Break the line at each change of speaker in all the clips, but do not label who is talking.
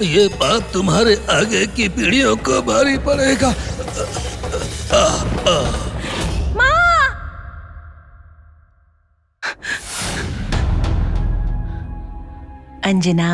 ये पाप तुम्हारे आगे की पीढ़ियों को भारी पड़ेगा।
माँ! अंजना,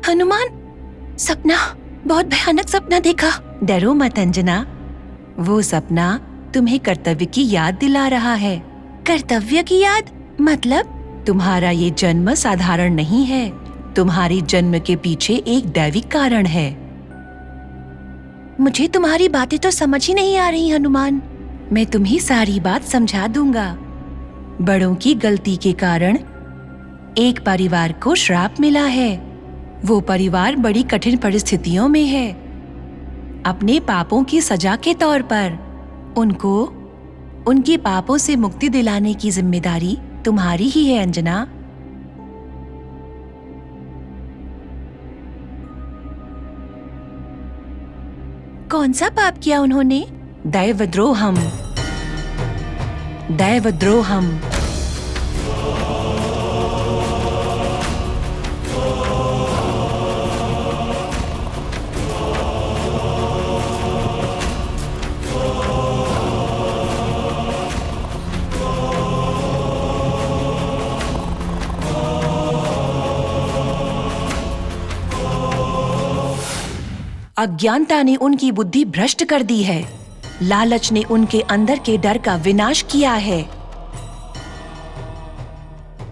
हनुमान, सपना, बहुत भयानक सपना देखा। डरो मत अंजना, वो सपना तुम्हें कर्तव्य की याद दिला रहा है। कर्तव्य की याद? मतलब? तुम्हारा ये जन्म साधारण नहीं है। तुम्हारी जन्म के पीछे एक दैविक कारण है। मुझे तुम्हारी बातें तो समझ ही नहीं आ रही हनुमान। मैं तुम्हें सारी बात समझा दूंगा। बड़ों की गलती के कारण एक परिवार को श्राप मिला है। वो परिवार बड़ी कठिन परिस्थितियों में है। अपने पापों की सजा के तौर पर उनको उनके पापों से मुक्ति दिलाने की जिम्मेदारी तुम्हारी ही है अंजना। कौन सा पाप किया उन्होंने? दैवद्रोहम। दैवद्रोहम। अज्ञानता ने उनकी बुद्धि भ्रष्ट कर दी है। लालच ने उनके अंदर के डर का विनाश किया है।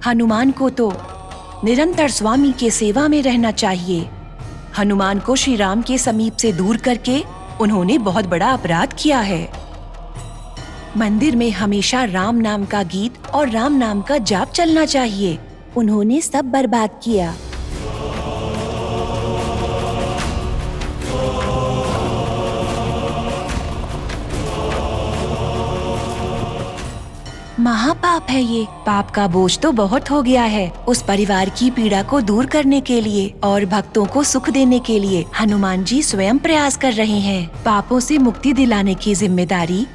हनुमान को तो निरंतर स्वामी के सेवा में रहना चाहिए। हनुमान को श्री राम के समीप से दूर करके उन्होंने बहुत बड़ा अपराध किया है। मंदिर में हमेशा राम नाम का गीत और राम नाम का जाप चलना चाहिए। उन्होंने सब बर्बाद किया। महापाप है ये। पाप का बोझ तो बहुत हो गया है। उस परिवार की पीड़ा को दूर करने के लिए और भक्तों को सुख देने के लिए हनुमान जी स्वयं प्रयास कर रहे हैं। पापों से मुक्ति दिलाने की जिम्मेदारी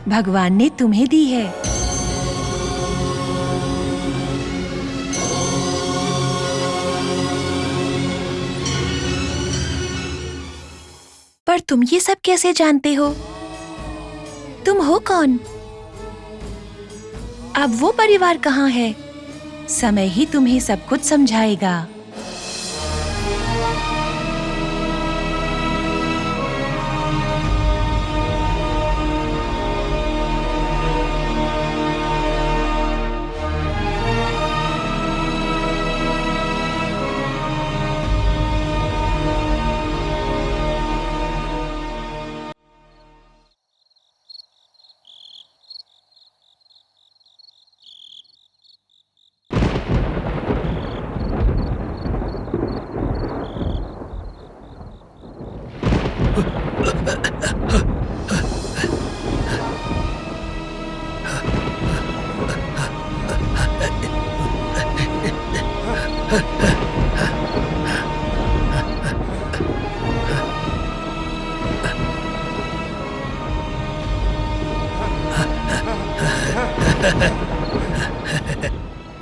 भगवान ने तुम्हें दी है। पर तुम ये सब कैसे जानते हो? तुम हो कौन? अब वो परिवार कहाँ है? समय ही तुम्हें सब कुछ समझाएगा।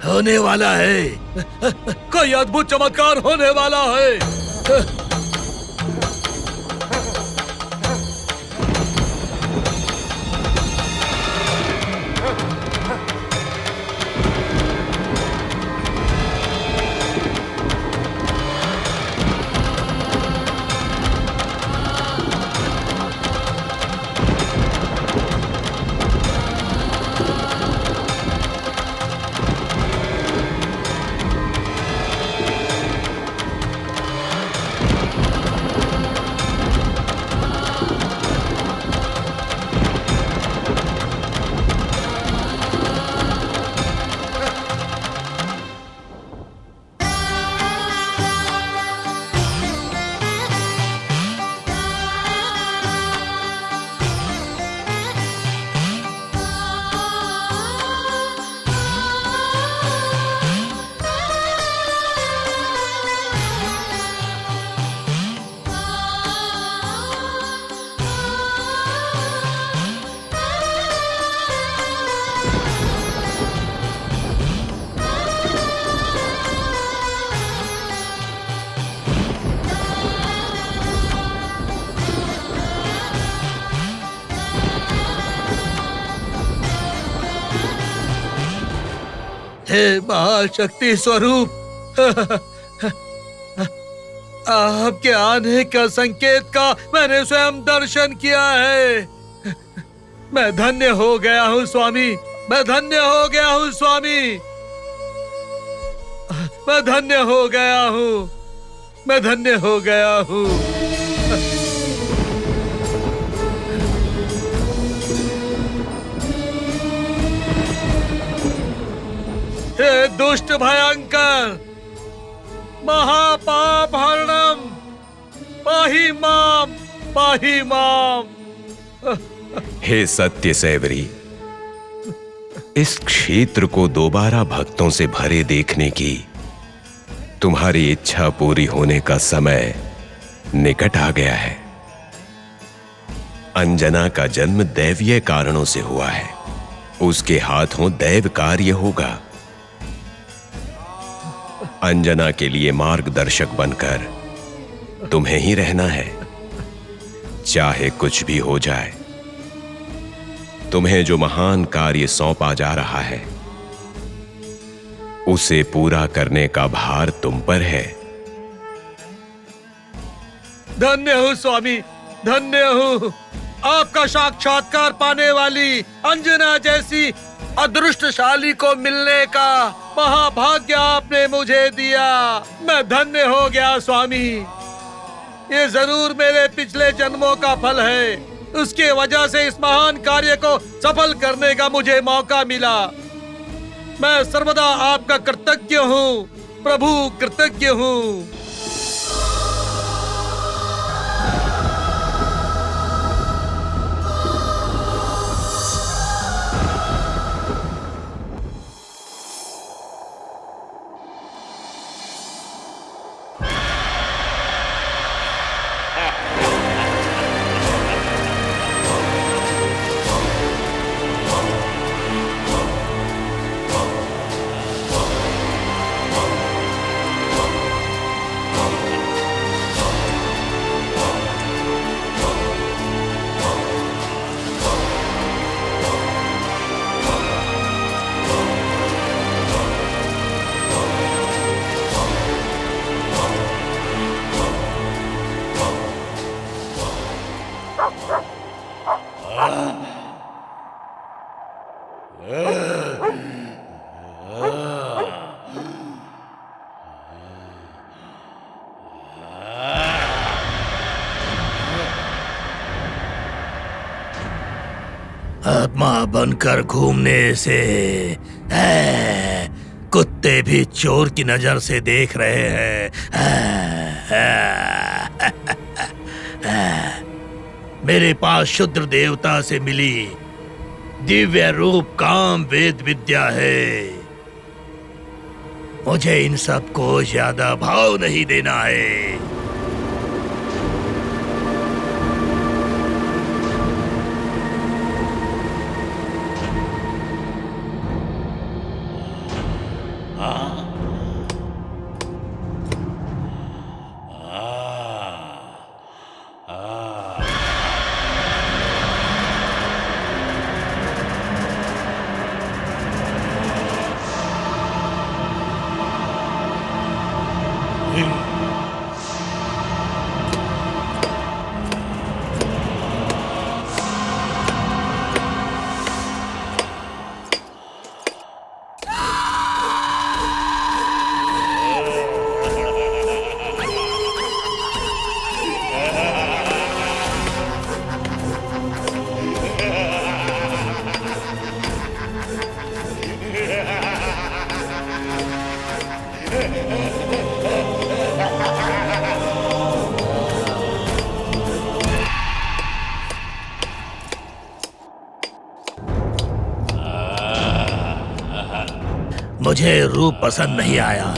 होने वाला है। कोई अद्भुत चमत्कार होने वाला है। हे महाशक्ति स्वरूप, आपके आने का संकेत का मैंने स्वयं दर्शन किया है। मैं धन्य हो गया हूँ स्वामी, मैं धन्य हो गया हूँ स्वामी, मैं धन्य हो गया हूँ, मैं धन्य हो गया हूँ। हे दुष्ट भयंकर महापाप हरणम, पाहि माम, पाहि माम।
हे सत्य सैवरी, इस क्षेत्र को दोबारा भक्तों से भरे देखने की तुम्हारी इच्छा पूरी होने का समय निकट आ गया है। अंजना का जन्म दैवीय कारणों से हुआ है, उसके हाथों दैव कार्य होगा। अंजना के लिए मार्गदर्शक बनकर तुम्हें ही रहना है, चाहे कुछ भी हो जाए। तुम्हें जो महान कार्य सौंपा जा रहा है उसे पूरा करने का भार तुम पर है।
धन्य हूँ स्वामी, धन्य हूँ। आपका साक्षात्कार पाने वाली अंजना जैसी अदृष्टशाली को मिलने का महाभाग्य आपने मुझे दिया। मैं धन्य हो गया स्वामी। ये जरूर मेरे पिछले जन्मों का फल है, उसके वजह से इस महान कार्य को सफल करने का मुझे मौका मिला। मैं सर्वदा आपका कृतज्ञ हूँ प्रभु, कृतज्ञ हूँ। आत्मा बनकर घूमने से कुत्ते भी चोर की नजर से देख रहे हैं। मेरे पास शुद्र देवता से मिली दिव्य रूप काम वेद विद्या है। मुझे इन सब को ज्यादा भाव नहीं देना है। मुझे रूप पसंद नहीं आया।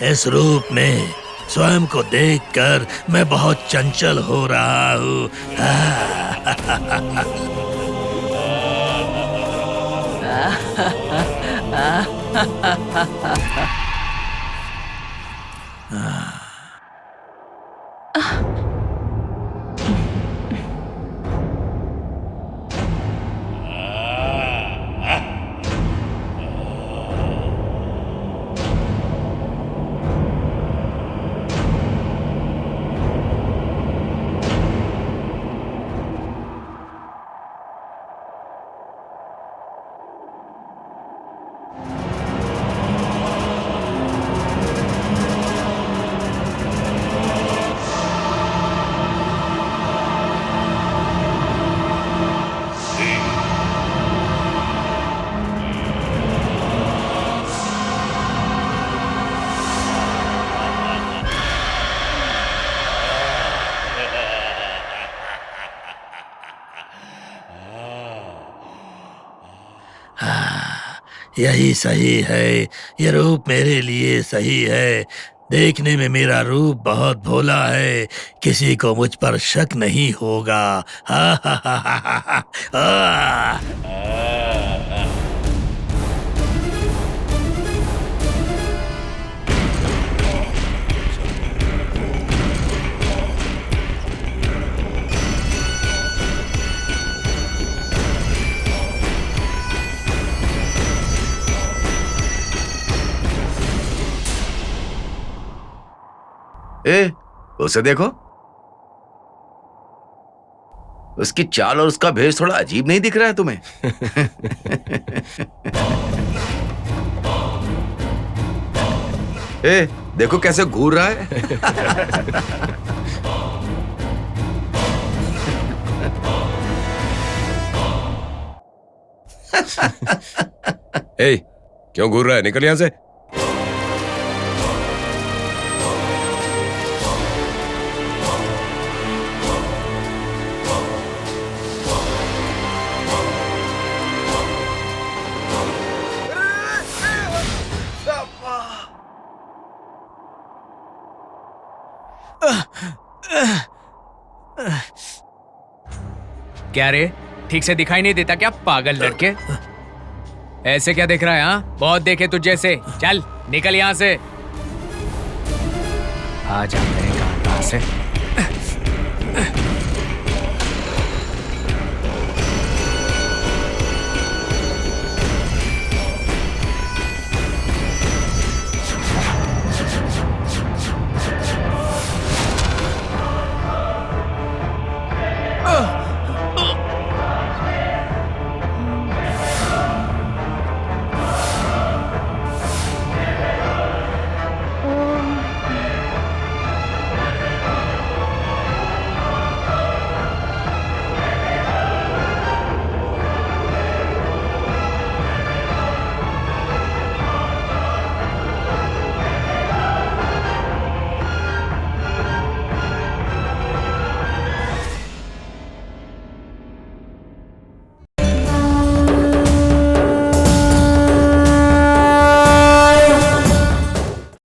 इस रूप में स्वयं को देखकर मैं बहुत चंचल हो रहा हूँ। यही सही है, ये रूप मेरे लिए सही है। देखने में मेरा रूप बहुत भोला है, किसी को मुझ पर शक नहीं होगा। हा हा हा हा हा।
ए, उसे देखो। उसकी चाल और उसका भेष थोड़ा अजीब नहीं दिख रहा है तुम्हें? ए, देखो कैसे घूर रहा है।
ए, क्यों घूर रहा है? निकल यहां से।
क्या रे, ठीक से दिखाई नहीं देता क्या पागल लड़के? ऐसे क्या देख रहा है? हाँ, बहुत देखे तुझ जैसे। चल निकल यहाँ से। आ जाते हैं कहाँ से।